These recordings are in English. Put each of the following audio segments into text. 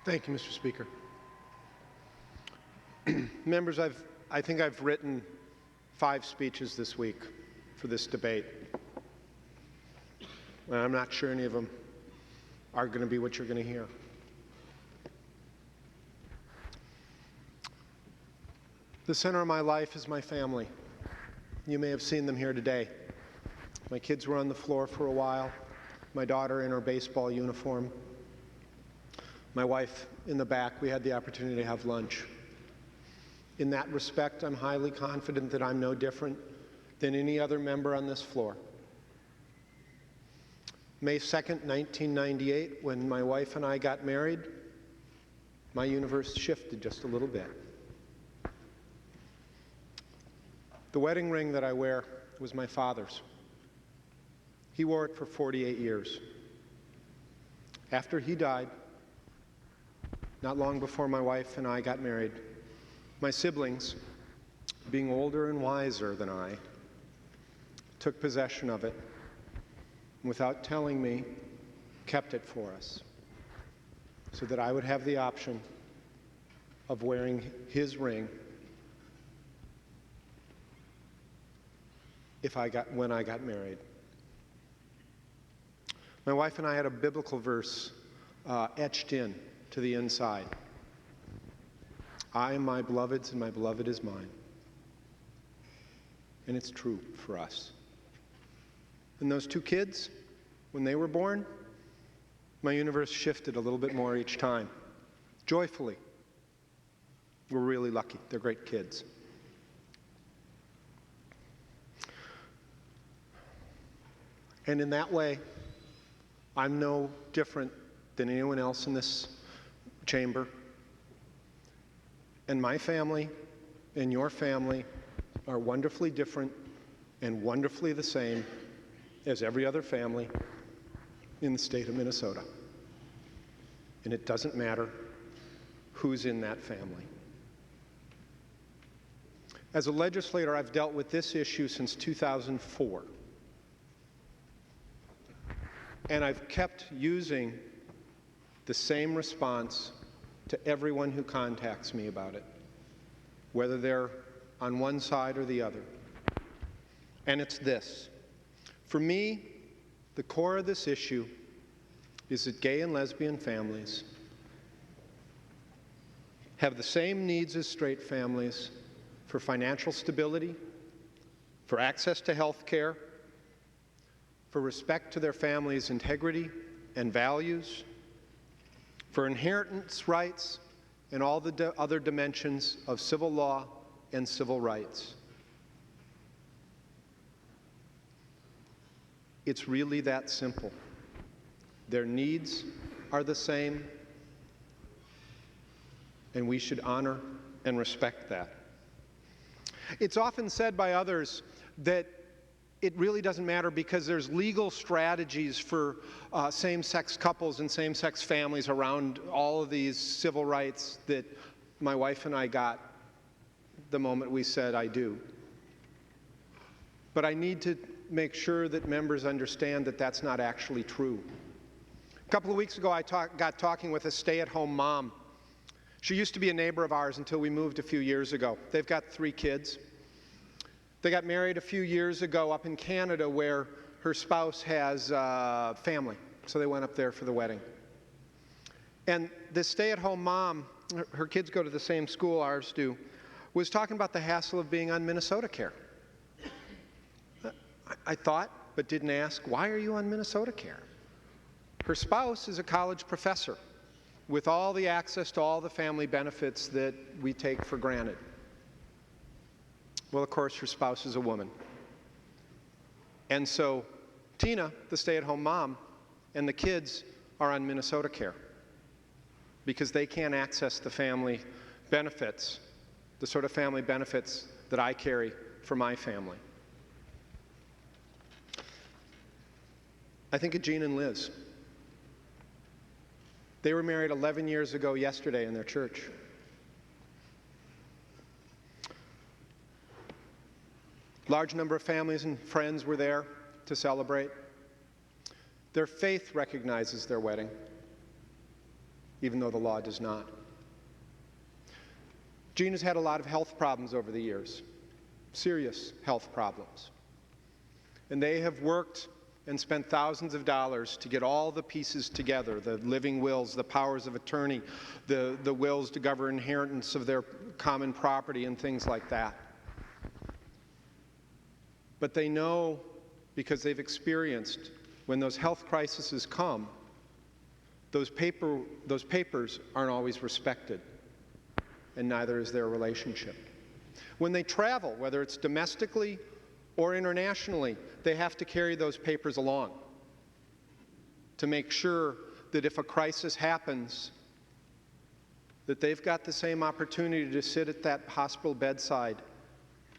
Thank you, Mr. Speaker. Members, I think I've written 5 speeches this week for this debate. And I'm not sure any of them are going to be what you're going to hear. The center of my life is my family. You may have seen them here today. My kids were on the floor for a while, my daughter in her baseball uniform, my wife in the back. We had the opportunity to have lunch. In that respect, I'm highly confident that I'm no different than any other member on this floor. May 2nd, 1998, when my wife and I got married, my universe shifted just a little bit. The wedding ring that I wear was my father's. He wore it for 48 years. After he died, not long before my wife and I got married, my siblings, being older and wiser than I, took possession of it, and without telling me, kept it for us, so that I would have the option of wearing his ring when I got married. My wife and I had a biblical verse etched in to the inside. I am my beloved's and my beloved is mine. And it's true for us. And those 2 kids, when they were born, my universe shifted a little bit more each time. Joyfully. We're really lucky. They're great kids. And in that way, I'm no different than anyone else in this chamber. And my family and your family are wonderfully different and wonderfully the same as every other family in the state of Minnesota. And it doesn't matter who's in that family. As a legislator, I've dealt with this issue since 2004. And I've kept using the same response to everyone who contacts me about it, whether they're on one side or the other. And it's this. For me, the core of this issue is that gay and lesbian families have the same needs as straight families for financial stability, for access to health care, for respect to their family's integrity and values, for inheritance rights, and all the other dimensions of civil law and civil rights. It's really that simple. Their needs are the same, and we should honor and respect that. It's often said by others that it really doesn't matter because there's legal strategies for same-sex couples and same-sex families around all of these civil rights that my wife and I got the moment we said I do. But I need to make sure that members understand that that's not actually true. A couple of weeks ago, I got talking with a stay-at-home mom. She used to be a neighbor of ours until we moved a few years ago. They've got 3 kids. They got married a few years ago up in Canada where her spouse has family, so they went up there for the wedding. And this stay-at-home mom, her kids go to the same school ours do, was talking about the hassle of being on Minnesota Care. I thought, but didn't ask, why are you on Minnesota Care? Her spouse is a college professor with all the access to all the family benefits that we take for granted. Well, of course, her spouse is a woman. And so Tina, the stay-at-home mom, and the kids are on Minnesota Care because they can't access the family benefits, the sort of family benefits that I carry for my family. I think of Jean and Liz. They were married 11 years ago yesterday in their church. Large number of families and friends were there to celebrate. Their faith recognizes their wedding. even though the law does not. Gina's had a lot of health problems over the years, serious health problems. And they have worked and spent thousands of dollars to get all the pieces together, the living wills, the powers of attorney, the wills to govern inheritance of their common property and things like that. But they know, because they've experienced, when those health crises come, those papers aren't always respected, and neither is their relationship. When they travel, whether it's domestically or internationally, they have to carry those papers along to make sure that if a crisis happens, that they've got the same opportunity to sit at that hospital bedside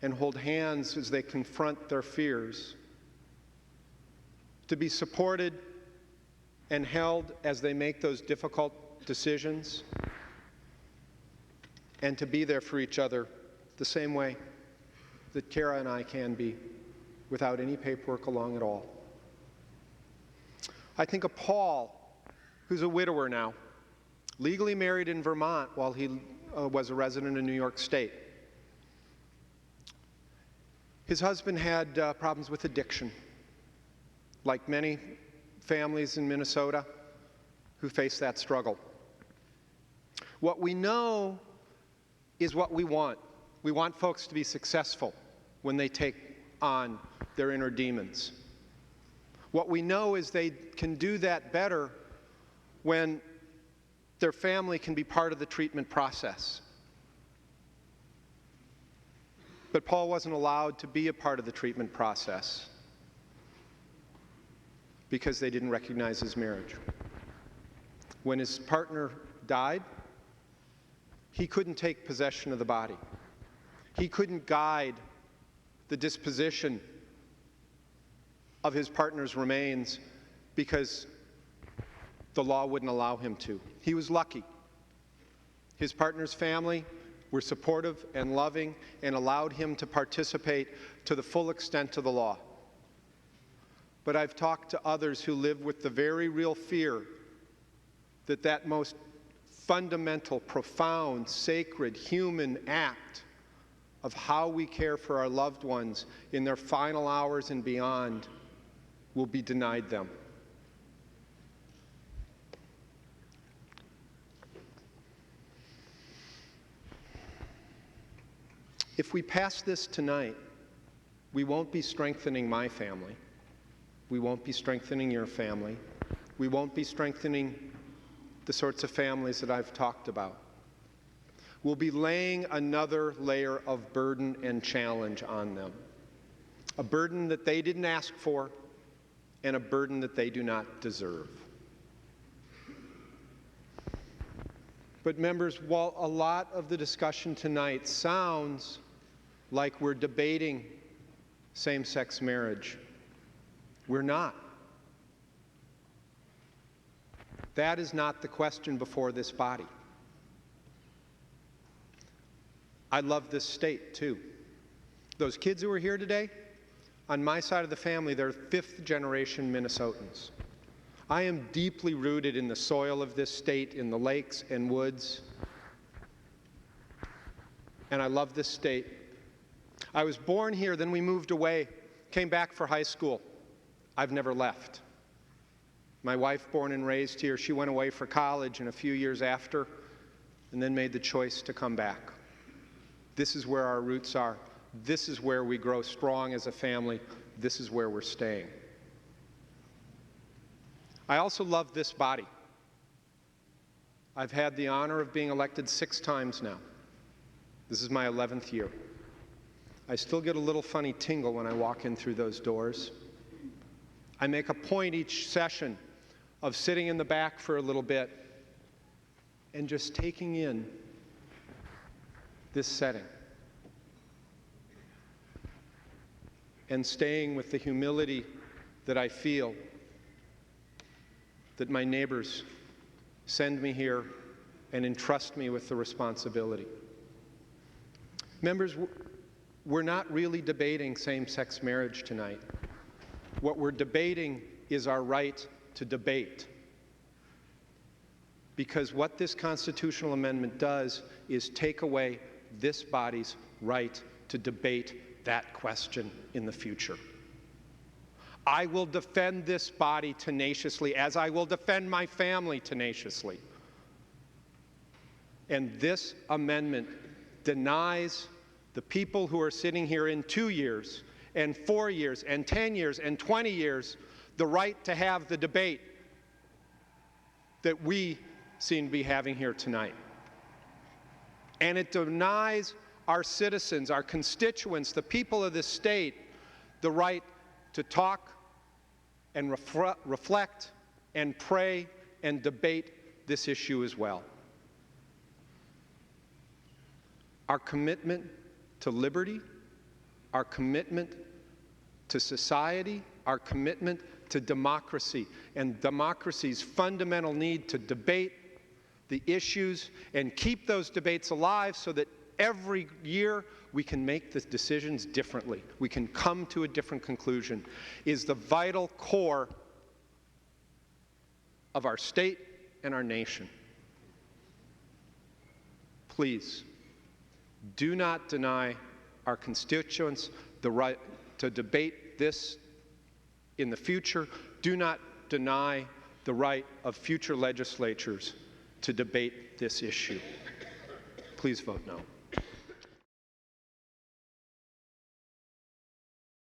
and hold hands as they confront their fears, to be supported and held as they make those difficult decisions, and to be there for each other the same way that Kara and I can be, without any paperwork along at all. I think of Paul, who's a widower now, legally married in Vermont while he was a resident in New York State. His husband had problems with addiction, like many families in Minnesota who face that struggle. What we know is what we want. We want folks to be successful when they take on their inner demons. What we know is they can do that better when their family can be part of the treatment process. But Paul wasn't allowed to be a part of the treatment process because they didn't recognize his marriage. When his partner died, he couldn't take possession of the body. He couldn't guide the disposition of his partner's remains because the law wouldn't allow him to. He was lucky. His partner's family were supportive and loving and allowed him to participate to the full extent of the law. But I've talked to others who live with the very real fear that that most fundamental, profound, sacred, human act of how we care for our loved ones in their final hours and beyond will be denied them. If we pass this tonight, we won't be strengthening my family. We won't be strengthening your family. We won't be strengthening the sorts of families that I've talked about. We'll be laying another layer of burden and challenge on them. A burden that they didn't ask for, and a burden that they do not deserve. But members, while a lot of the discussion tonight sounds like we're debating same-sex marriage, we're not. That is not the question before this body. I love this state, too. Those kids who are here today, on my side of the family, they're fifth-generation Minnesotans. I am deeply rooted in the soil of this state, in the lakes and woods, and I love this state. I was born here, then we moved away, came back for high school. I've never left. My wife, born and raised here, she went away for college and a few years after, and then made the choice to come back. This is where our roots are. This is where we grow strong as a family. This is where we're staying. I also love this body. I've had the honor of being elected 6 times now. This is my 11th year. I still get a little funny tingle when I walk in through those doors. I make a point each session of sitting in the back for a little bit and just taking in this setting and staying with the humility that I feel that my neighbors send me here and entrust me with the responsibility. Members, we're not really debating same-sex marriage tonight. What we're debating is our right to debate. because what this constitutional amendment does is take away this body's right to debate that question in the future. I will defend this body tenaciously, as I will defend my family tenaciously. And this amendment denies the people who are sitting here in 2 years, and 4 years, and 10 years, and 20 years the right to have the debate that we seem to be having here tonight. And it denies our citizens, our constituents, the people of this state, the right to talk and reflect and pray and debate this issue as well. Our commitment to liberty, our commitment to society, our commitment to democracy, and democracy's fundamental need to debate the issues and keep those debates alive so that every year we can make the decisions differently, we can come to a different conclusion, is the vital core of our state and our nation. Please, do not deny our constituents the right to debate this in the future. Do not deny the right of future legislatures to debate this issue. Please vote no.